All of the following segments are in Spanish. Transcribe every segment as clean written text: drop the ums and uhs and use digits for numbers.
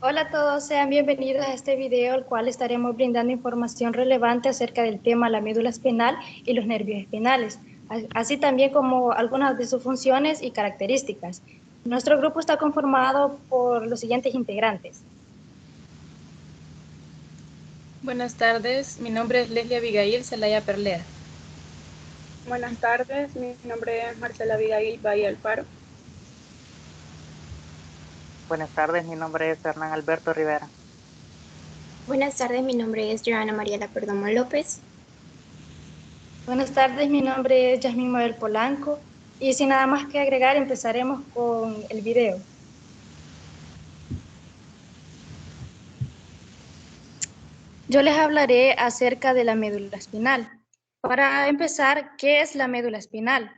Hola a todos, sean bienvenidos a este video, el cual estaremos brindando información relevante acerca del tema la médula espinal y los nervios espinales, así también como algunas de sus funciones y características. Nuestro grupo está conformado por los siguientes integrantes. Buenas tardes, mi nombre es Leslie Abigail Zelaya Perlea. Buenas tardes, mi nombre es Marcela Abigail Bahía Alfaro. Buenas tardes, mi nombre es Hernán Alberto Rivera. Buenas tardes, mi nombre es Joana Mariela Perdomo López. Buenas tardes, mi nombre es Yasmín Mabel Polanco y sin nada más que agregar empezaremos con el video. Yo les hablaré acerca de la médula espinal. Para empezar, ¿qué es la médula espinal?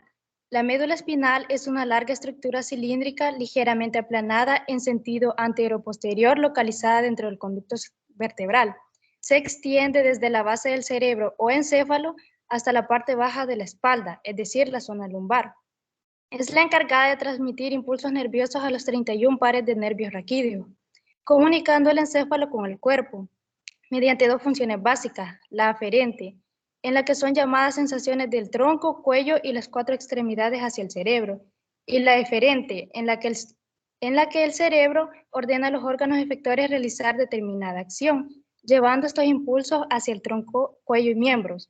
La médula espinal es una larga estructura cilíndrica ligeramente aplanada en sentido anteroposterior localizada dentro del conducto vertebral. Se extiende desde la base del cerebro o encéfalo hasta la parte baja de la espalda, es decir, la zona lumbar. Es la encargada de transmitir impulsos nerviosos a los 31 pares de nervios raquídeos, comunicando el encéfalo con el cuerpo mediante dos funciones básicas, la aferente, en la que son llamadas sensaciones del tronco, cuello y las cuatro extremidades hacia el cerebro, y la eferente, en la que el cerebro ordena a los órganos efectores realizar determinada acción, llevando estos impulsos hacia el tronco, cuello y miembros.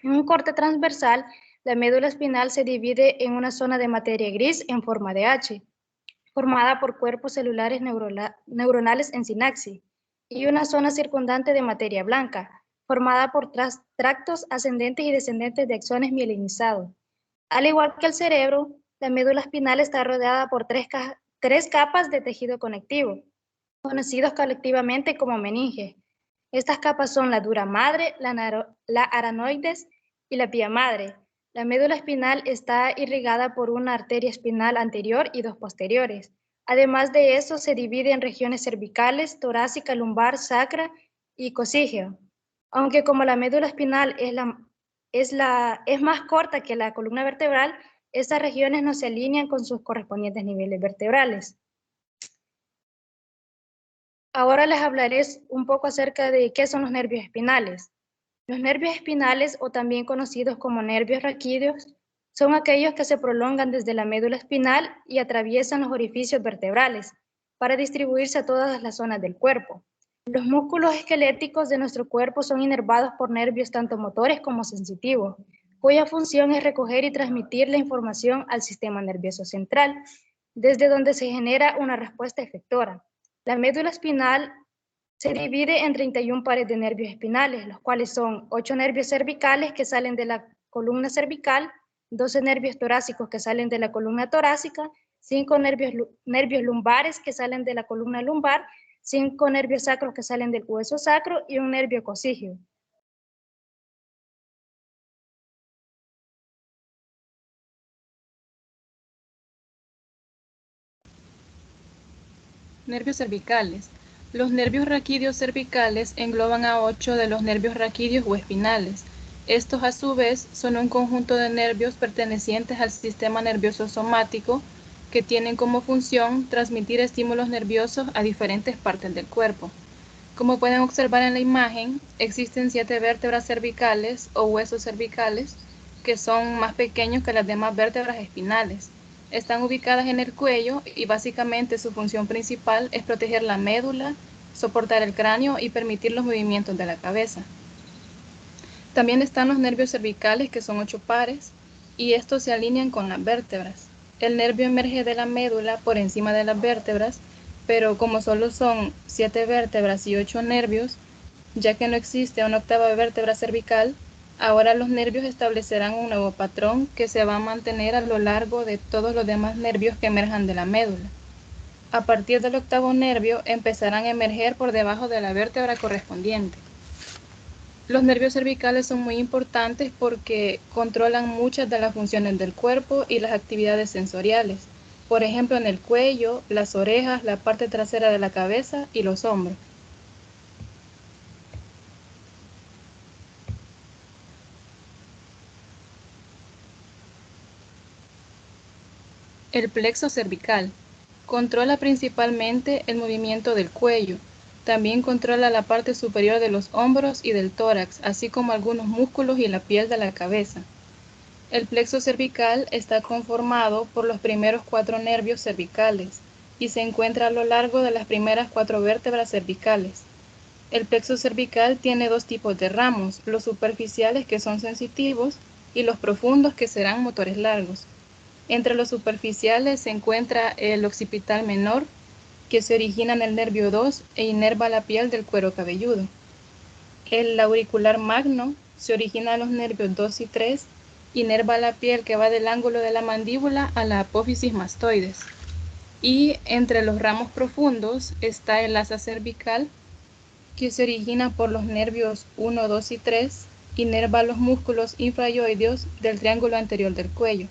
En un corte transversal, la médula espinal se divide en una zona de materia gris en forma de H, formada por cuerpos celulares neuronales en sinapsis, y una zona circundante de materia blanca, formada por tractos ascendentes y descendentes de axones mielinizados. Al igual que el cerebro, la médula espinal está rodeada por tres capas de tejido conectivo, conocidos colectivamente como meninges. Estas capas son la dura madre, la aranoides y la pía madre. La médula espinal está irrigada por una arteria espinal anterior y dos posteriores. Además de eso, se divide en regiones cervicales, torácica, lumbar, sacra y cocígeo. Aunque como la médula espinal es más corta que la columna vertebral, estas regiones no se alinean con sus correspondientes niveles vertebrales. Ahora les hablaré un poco acerca de qué son los nervios espinales. Los nervios espinales, o también conocidos como nervios raquídeos, son aquellos que se prolongan desde la médula espinal y atraviesan los orificios vertebrales para distribuirse a todas las zonas del cuerpo. Los músculos esqueléticos de nuestro cuerpo son inervados por nervios tanto motores como sensitivos, cuya función es recoger y transmitir la información al sistema nervioso central, desde donde se genera una respuesta efectora. La médula espinal se divide en 31 pares de nervios espinales, los cuales son 8 nervios cervicales que salen de la columna cervical, 12 nervios torácicos que salen de la columna torácica, 5 nervios lumbares que salen de la columna lumbar, 5 nervios sacros que salen del hueso sacro y un nervio cocígeo. Nervios cervicales. Los nervios raquídeos cervicales engloban a 8 de los nervios raquídeos o espinales. Estos a su vez son un conjunto de nervios pertenecientes al sistema nervioso somático que tienen como función transmitir estímulos nerviosos a diferentes partes del cuerpo. Como pueden observar en la imagen, existen 7 vértebras cervicales o huesos cervicales que son más pequeños que las demás vértebras espinales. Están ubicadas en el cuello y básicamente su función principal es proteger la médula, soportar el cráneo y permitir los movimientos de la cabeza. También están los nervios cervicales, que son 8 pares, y estos se alinean con las vértebras. El nervio emerge de la médula por encima de las vértebras, pero como solo son 7 vértebras y 8 nervios, ya que no existe una octava vértebra cervical, ahora los nervios establecerán un nuevo patrón que se va a mantener a lo largo de todos los demás nervios que emerjan de la médula. A partir del octavo nervio empezarán a emerger por debajo de la vértebra correspondiente. Los nervios cervicales son muy importantes porque controlan muchas de las funciones del cuerpo y las actividades sensoriales. Por ejemplo, en el cuello, las orejas, la parte trasera de la cabeza y los hombros. El plexo cervical. Controla principalmente el movimiento del cuello. También controla la parte superior de los hombros y del tórax, así como algunos músculos y la piel de la cabeza. El plexo cervical está conformado por los primeros 4 nervios cervicales y se encuentra a lo largo de las primeras 4 vértebras cervicales. El plexo cervical tiene 2 tipos de ramos, los superficiales que son sensitivos y los profundos que serán motores largos. Entre los superficiales se encuentra el occipital menor, que se origina en el nervio 2 e inerva la piel del cuero cabelludo. El auricular magno se origina en los nervios 2 y 3, inerva la piel que va del ángulo de la mandíbula a la apófisis mastoides. Y entre los ramos profundos está el asa cervical, que se origina por los nervios 1, 2 y 3, inerva los músculos infrayoideos del triángulo anterior del cuello.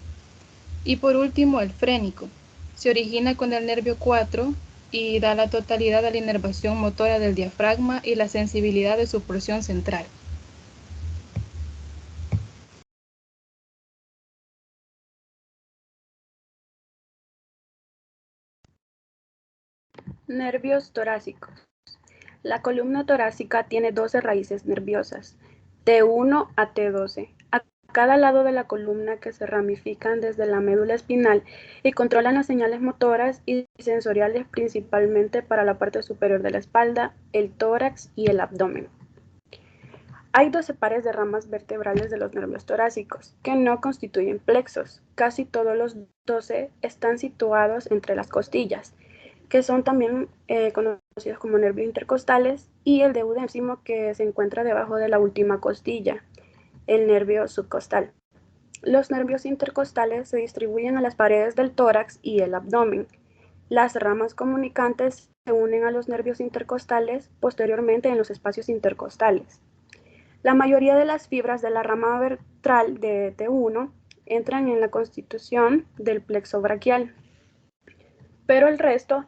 Y por último, el frénico. Se origina con el nervio 4 y da la totalidad de la inervación motora del diafragma y la sensibilidad de su porción central. Nervios torácicos. La columna torácica tiene 12 raíces nerviosas, T1 a T12, a cada lado de la columna, que se ramifican desde la médula espinal y controlan las señales motoras y sensoriales principalmente para la parte superior de la espalda, el tórax y el abdomen. Hay 12 pares de ramas vertebrales de los nervios torácicos, que no constituyen plexos. Casi todos los 12 están situados entre las costillas, que son también conocidos como nervios intercostales, y el duodécimo, que se encuentra debajo de la última costilla, el nervio subcostal. Los nervios intercostales se distribuyen a las paredes del tórax y el abdomen. Las ramas comunicantes se unen a los nervios intercostales posteriormente en los espacios intercostales. La mayoría de las fibras de la rama ventral de T1 entran en la constitución del plexo braquial, pero el resto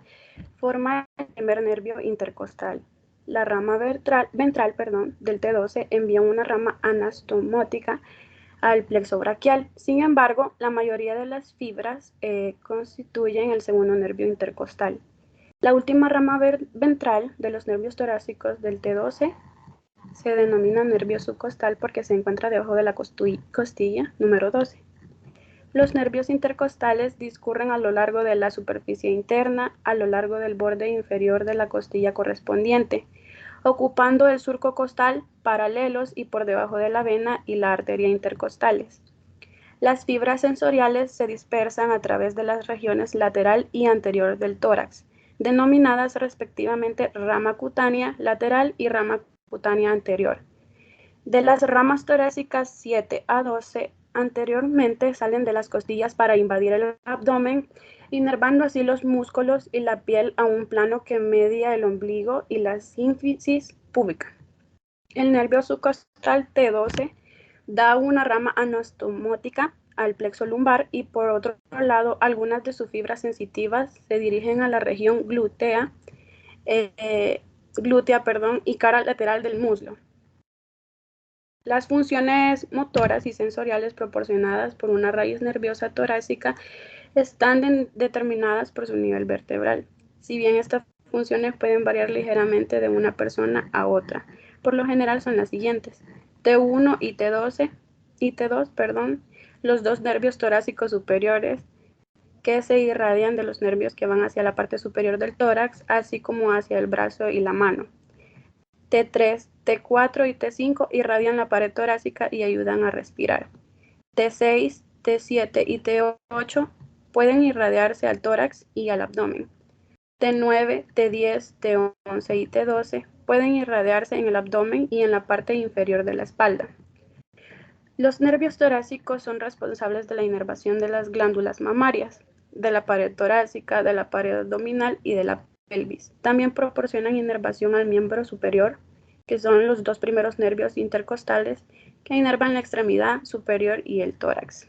forma el primer nervio intercostal. La rama ventral del T12 envía una rama anastomótica al plexo braquial. Sin embargo, la mayoría de las fibras constituyen el segundo nervio intercostal. La última rama ventral de los nervios torácicos del T12 se denomina nervio subcostal porque se encuentra debajo de la costilla número 12. Los nervios intercostales discurren a lo largo de la superficie interna, a lo largo del borde inferior de la costilla correspondiente, ocupando el surco costal, paralelos y por debajo de la vena y la arteria intercostales. Las fibras sensoriales se dispersan a través de las regiones lateral y anterior del tórax, denominadas respectivamente rama cutánea lateral y rama cutánea anterior. De las ramas torácicas 7 a 12 anteriormente salen de las costillas para invadir el abdomen, inervando así los músculos y la piel a un plano que media el ombligo y la sínfisis púbica. El nervio subcostal T12 da una rama anastomótica al plexo lumbar, y por otro lado algunas de sus fibras sensitivas se dirigen a la región glútea y cara lateral del muslo. Las funciones motoras y sensoriales proporcionadas por una raíz nerviosa torácica están determinadas por su nivel vertebral. Si bien estas funciones pueden variar ligeramente de una persona a otra, por lo general son las siguientes: T1 y T2, los dos nervios torácicos superiores, que se irradian de los nervios que van hacia la parte superior del tórax, así como hacia el brazo y la mano. T3, T4 y T5 irradian la pared torácica y ayudan a respirar. T6, T7 y T8 pueden irradiarse al tórax y al abdomen. T9, T10, T11 y T12 pueden irradiarse en el abdomen y en la parte inferior de la espalda. Los nervios torácicos son responsables de la inervación de las glándulas mamarias, de la pared torácica, de la pared abdominal y de la pelvis. También proporcionan inervación al miembro superior, que son los dos primeros nervios intercostales que inervan la extremidad superior y el tórax.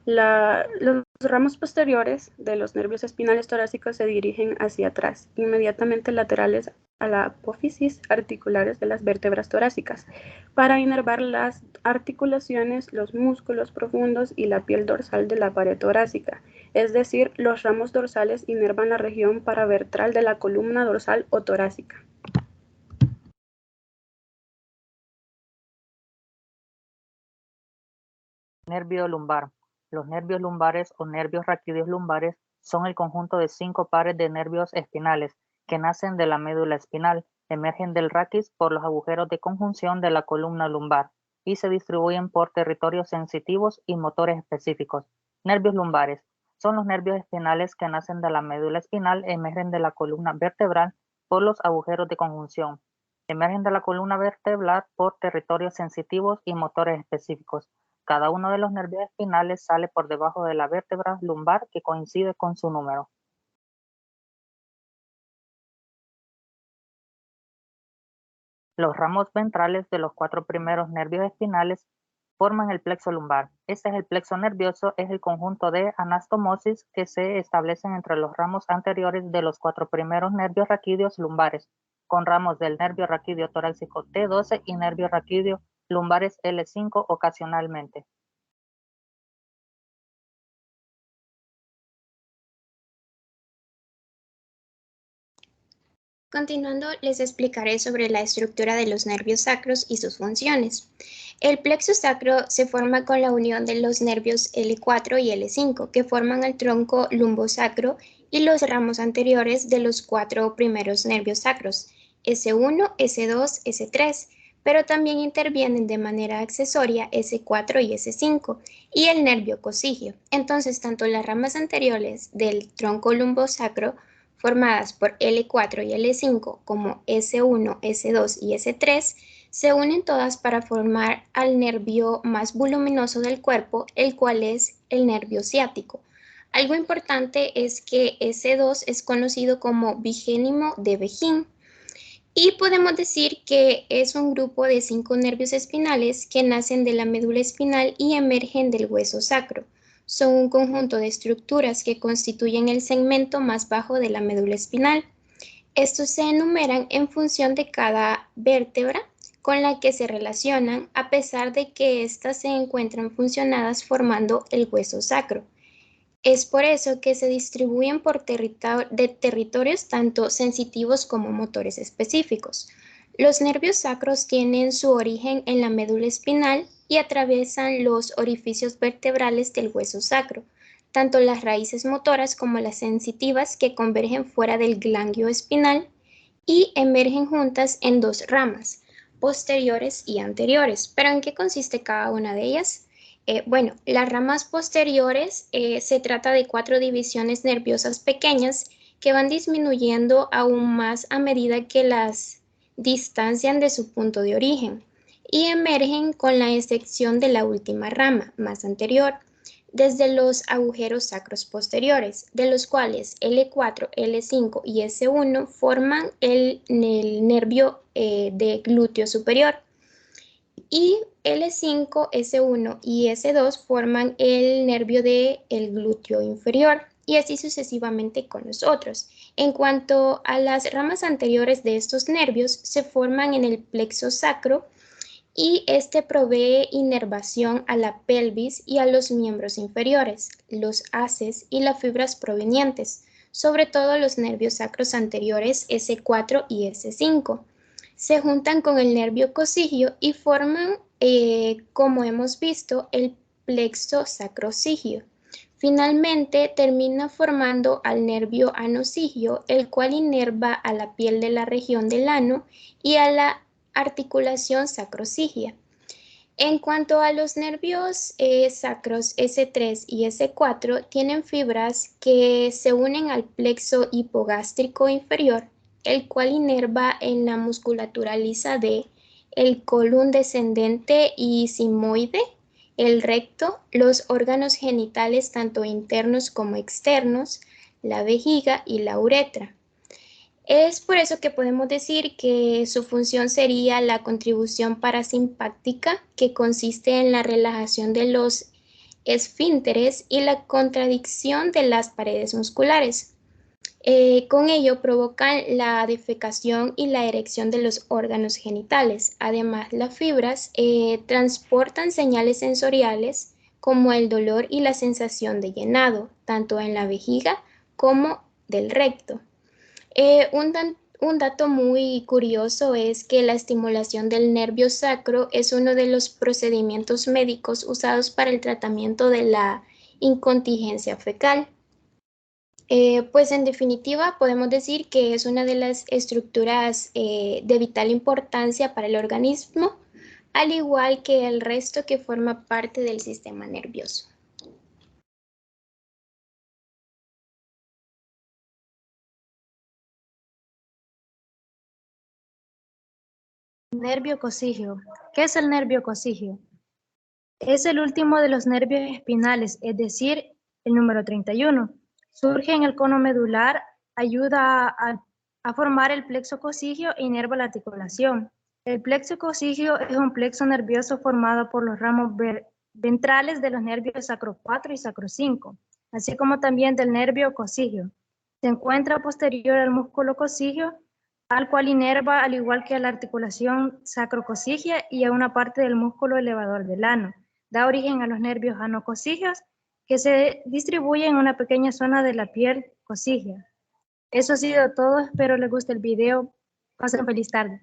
Los ramos posteriores de los nervios espinales torácicos se dirigen hacia atrás, inmediatamente laterales a la apófisis articulares de las vértebras torácicas, para inervar las articulaciones, los músculos profundos y la piel dorsal de la pared torácica. Es decir, los ramos dorsales inervan la región paraventral de la columna dorsal o torácica. Nervio lumbar. Los nervios lumbares o nervios raquídeos lumbares son el conjunto de 5 pares de nervios espinales que nacen de la médula espinal, emergen del raquis por los agujeros de conjunción de la columna lumbar y se distribuyen por territorios sensitivos y motores específicos. Nervios lumbares son los nervios espinales que nacen de la médula espinal, emergen de la columna vertebral por los agujeros de conjunción. Emergen de la columna vertebral por territorios sensitivos y motores específicos. Cada uno de los nervios espinales sale por debajo de la vértebra lumbar que coincide con su número. Los ramos ventrales de los 4 primeros nervios espinales forman el plexo lumbar. Este es el plexo nervioso, es el conjunto de anastomosis que se establecen entre los ramos anteriores de los 4 primeros nervios raquídeos lumbares, con ramos del nervio raquídeo torácico T12 y nervio raquídeo lumbares L5 ocasionalmente. Continuando, les explicaré sobre la estructura de los nervios sacros y sus funciones. El plexo sacro se forma con la unión de los nervios L4 y L5, que forman el tronco lumbosacro y los ramos anteriores de los 4 primeros nervios sacros, S1, S2, S3, pero también intervienen de manera accesoria S4 y S5 y el nervio cosigio. Entonces, tanto las ramas anteriores del tronco lumbosacro formadas por L4 y L5 como S1, S2 y S3, se unen todas para formar al nervio más voluminoso del cuerpo, el cual es el nervio ciático. Algo importante es que S2 es conocido como bigénimo de Bejín y podemos decir que es un grupo de 5 nervios espinales que nacen de la médula espinal y emergen del hueso sacro. Son un conjunto de estructuras que constituyen el segmento más bajo de la médula espinal. Estos se enumeran en función de cada vértebra con la que se relacionan, a pesar de que éstas se encuentran funcionadas formando el hueso sacro. Es por eso que se distribuyen por territorios tanto sensitivos como motores específicos. Los nervios sacros tienen su origen en la médula espinal y atraviesan los orificios vertebrales del hueso sacro, tanto las raíces motoras como las sensitivas que convergen fuera del ganglio espinal y emergen juntas en 2 ramas, posteriores y anteriores. ¿Pero en qué consiste cada una de ellas? Bueno, las ramas posteriores se trata de 4 divisiones nerviosas pequeñas que van disminuyendo aún más a medida que las distancian de su punto de origen y emergen con la excepción de la última rama, más anterior, desde los agujeros sacros posteriores, de los cuales L4, L5 y S1 forman el nervio de glúteo superior. Y L5, S1 y S2 forman el nervio del glúteo inferior y así sucesivamente con los otros. En cuanto a las ramas anteriores de estos nervios, se forman en el plexo sacro y este provee inervación a la pelvis y a los miembros inferiores, los haces y las fibras provenientes, sobre todo los nervios sacros anteriores S4 y S5. Se juntan con el nervio cosigio y forman, como hemos visto, el plexo sacrosigio. Finalmente, termina formando al nervio anosigio, el cual inerva a la piel de la región del ano y a la articulación sacrosigia. En cuanto a los nervios sacros S3 y S4, tienen fibras que se unen al plexo hipogástrico inferior, el cual inerva en la musculatura lisa de el colon descendente y sigmoide, el recto, los órganos genitales tanto internos como externos, la vejiga y la uretra. Es por eso que podemos decir que su función sería la contribución parasimpática, que consiste en la relajación de los esfínteres y la contracción de las paredes musculares. Con ello provocan la defecación y la erección de los órganos genitales. Además, las fibras transportan señales sensoriales como el dolor y la sensación de llenado, tanto en la vejiga como del recto. Un dato muy curioso es que la estimulación del nervio sacro es uno de los procedimientos médicos usados para el tratamiento de la incontinencia fecal. Pues en definitiva podemos decir que es una de las estructuras de vital importancia para el organismo, al igual que el resto que forma parte del sistema nervioso. Nervio cocígeo. ¿Qué es el nervio cocígeo? Es el último de los nervios espinales, es decir, el número 31. Surge en el cono medular, ayuda a formar el plexo cocígeo e inerva la articulación. El plexo cocígeo es un plexo nervioso formado por los ramos ventrales de los nervios sacro 4 y sacro 5, así como también del nervio cocígeo. Se encuentra posterior al músculo cocígeo, al cual inerva al igual que a la articulación sacrococígea y a una parte del músculo elevador del ano. Da origen a los nervios anococígeos que se distribuyen en una pequeña zona de la piel cocígea. Eso ha sido todo, espero les guste el video. Pasen feliz tarde.